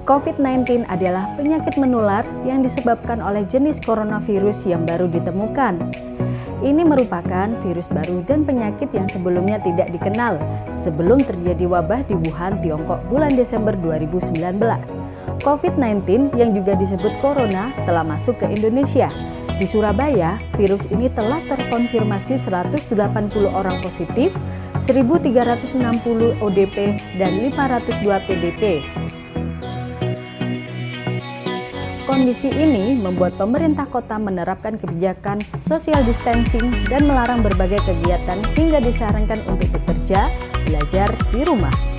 COVID-19 adalah penyakit menular yang disebabkan oleh jenis coronavirus yang baru ditemukan. Ini merupakan virus baru dan penyakit yang sebelumnya tidak dikenal sebelum terjadi wabah di Wuhan, Tiongkok bulan Desember 2019. COVID-19 yang juga disebut corona telah masuk ke Indonesia. Di Surabaya, virus ini telah terkonfirmasi 180 orang positif, 1.360 ODP, dan 502 PDP. Kondisi ini membuat pemerintah kota menerapkan kebijakan social distancing dan melarang berbagai kegiatan hingga disarankan untuk bekerja, belajar di rumah.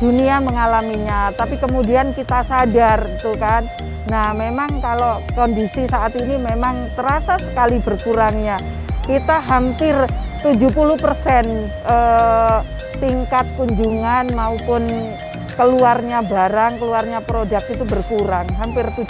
dunia mengalaminya, tapi kemudian kita sadar tuh kan. Nah, memang kalau kondisi saat ini memang terasa sekali berkurangnya. Kita hampir 70% tingkat kunjungan maupun keluarnya barang, keluarnya produk itu berkurang, hampir 70%.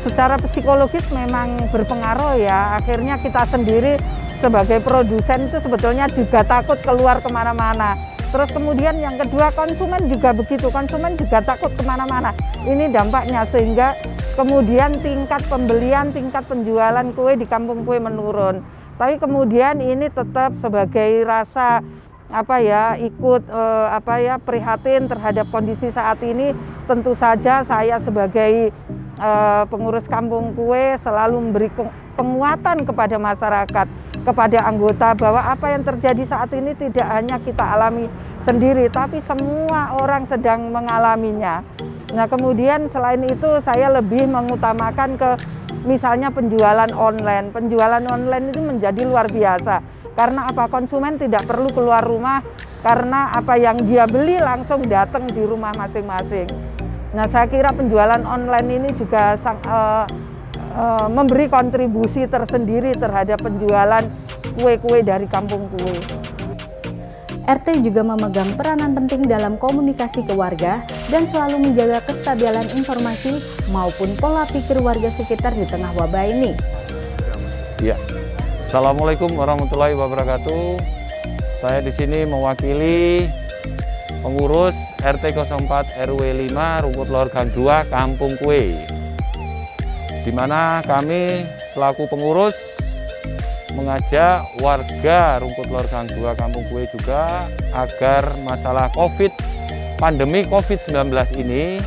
Secara psikologis memang berpengaruh ya, akhirnya kita sendiri sebagai produsen itu sebetulnya juga takut keluar kemana-mana. Terus kemudian yang kedua, konsumen juga begitu, konsumen juga takut kemana-mana. Ini dampaknya, sehingga kemudian tingkat pembelian, tingkat penjualan kue di Kampung Kue menurun. Tapi kemudian ini tetap sebagai rasa ikut prihatin terhadap kondisi saat ini. Tentu saja saya sebagai pengurus Kampung Kue selalu memberi penguatan kepada masyarakat, kepada anggota, bahwa apa yang terjadi saat ini tidak hanya kita alami sendiri, tapi semua orang sedang mengalaminya. Nah, kemudian selain itu saya lebih mengutamakan ke misalnya penjualan online. Penjualan online itu menjadi luar biasa. Karena apa? Konsumen tidak perlu keluar rumah, karena apa yang dia beli langsung datang di rumah masing-masing. Nah, saya kira penjualan online ini juga memberi kontribusi tersendiri terhadap penjualan kue-kue dari Kampung Kue. RT juga memegang peranan penting dalam komunikasi ke warga dan selalu menjaga kestabilan informasi maupun pola pikir warga sekitar di tengah wabah ini. Ya, Assalamualaikum warahmatullahi wabarakatuh. Saya di sini mewakili pengurus RT 04 RW 5 Rumput Lor Gang 2 Kampung Kue, di mana kami selaku pengurus mengajak warga Rumput Lor Gang 2 Kampung Kue juga agar masalah pandemi COVID-19 ini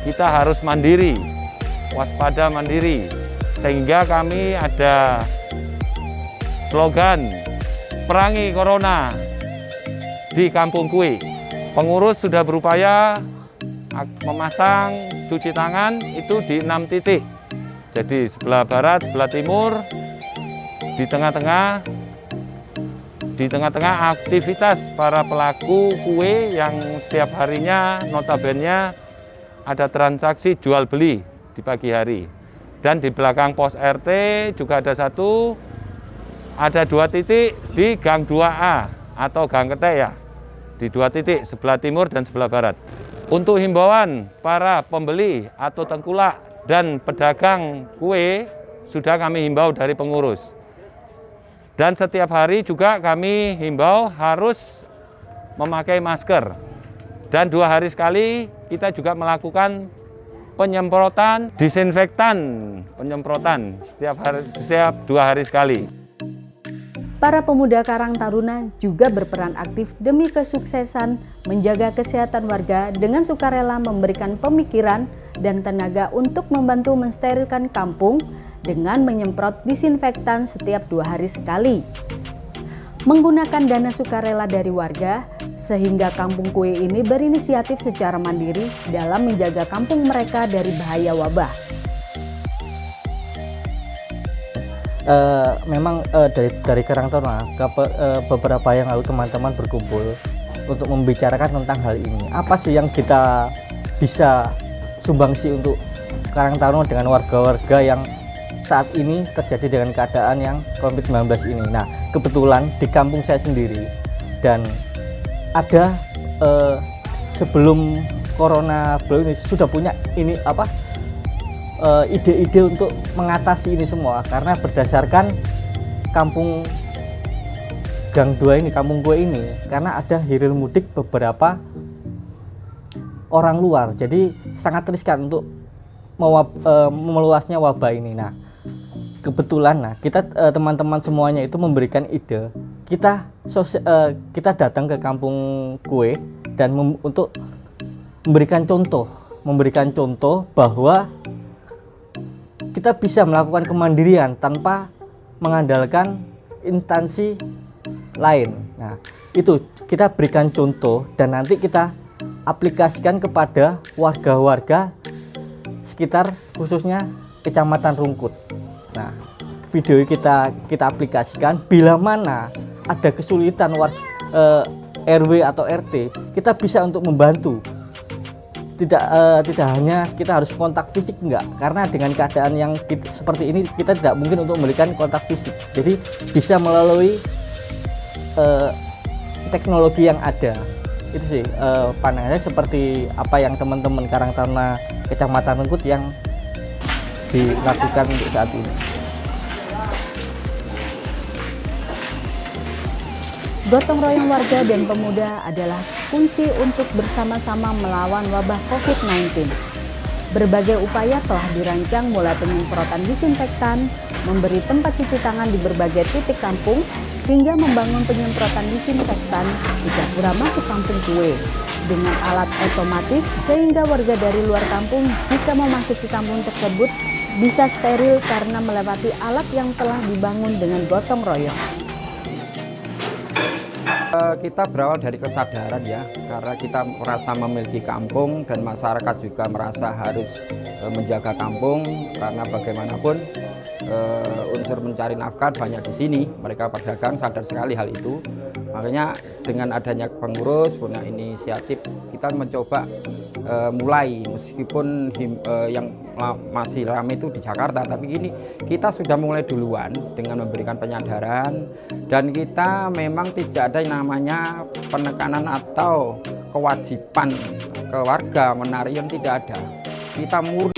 kita harus mandiri, waspada mandiri, sehingga kami ada slogan perangi corona di Kampung Kue. Pengurus sudah berupaya memasang cuci tangan itu di 6 titik. Jadi sebelah barat, sebelah timur, di tengah-tengah aktivitas para pelaku kue yang setiap harinya notabene ada transaksi jual beli di pagi hari. Dan di belakang pos RT juga ada ada 2 titik di Gang 2A atau Gang Ketek ya. Di 2 titik, sebelah timur dan sebelah barat. Untuk himbauan para pembeli atau tengkulak dan pedagang kue sudah kami himbau dari pengurus. Dan setiap hari juga kami himbau harus memakai masker. Dan 2 hari sekali kita juga melakukan penyemprotan disinfektan, setiap 2 hari sekali. Para pemuda Karang Taruna juga berperan aktif demi kesuksesan menjaga kesehatan warga dengan sukarela memberikan pemikiran dan tenaga untuk membantu mensterilkan kampung dengan menyemprot disinfektan setiap 2 hari sekali. Menggunakan dana sukarela dari warga, sehingga Kampung Kue ini berinisiatif secara mandiri dalam menjaga kampung mereka dari bahaya wabah. Memang dari Karang Taruna beberapa yang lalu teman-teman berkumpul untuk membicarakan tentang hal ini. Apa sih yang kita bisa sumbangsi untuk Karang Taruna dengan warga-warga yang saat ini terjadi dengan keadaan yang COVID-19 ini. Nah, kebetulan di kampung saya sendiri dan ada sebelum corona ini sudah punya ide-ide untuk mengatasi ini semua, karena berdasarkan Kampung Gang 2 ini, Kampung Kue ini, karena ada hilir mudik beberapa orang luar, jadi sangat riskan untuk meluasnya wabah ini. Nah, kebetulan kita teman-teman semuanya itu memberikan ide, kita datang ke Kampung Kue dan untuk memberikan contoh bahwa kita bisa melakukan kemandirian tanpa mengandalkan instansi lain. Nah, itu kita berikan contoh dan nanti kita aplikasikan kepada warga-warga sekitar, khususnya Kecamatan Rungkut. Nah, video kita aplikasikan bila mana ada kesulitan RW atau RT, kita bisa untuk membantu. Tidak hanya kita harus kontak fisik, enggak, karena dengan keadaan yang seperti ini kita tidak mungkin untuk memberikan kontak fisik. Jadi bisa melalui teknologi yang ada. Itu sih pandangannya, seperti apa yang teman-teman Karang Taruna Kecamatan Rungkut yang dilakukan untuk saat ini. Gotong royong warga dan pemuda adalah kunci untuk bersama-sama melawan wabah COVID-19. Berbagai upaya telah dirancang, mulai penyemprotan disinfektan, memberi tempat cuci tangan di berbagai titik kampung, hingga membangun penyemprotan disinfektan di gapura masuk kampung kue dengan alat otomatis, sehingga warga dari luar kampung jika memasuki kampung tersebut bisa steril karena melewati alat yang telah dibangun dengan gotong royong. Kita berawal dari kesadaran ya, karena kita merasa memiliki kampung dan masyarakat juga merasa harus menjaga kampung, karena bagaimanapun unsur mencari nafkah banyak di sini. Mereka pedagang sadar sekali hal itu. Makanya dengan adanya pengurus punya inisiatif, kita mencoba mulai, meskipun yang masih ramai itu di Jakarta, tapi ini kita sudah mulai duluan dengan memberikan penyadaran, dan kita memang tidak ada yang namanya penekanan atau kewajiban ke warga menari, yang tidak ada. Kita murni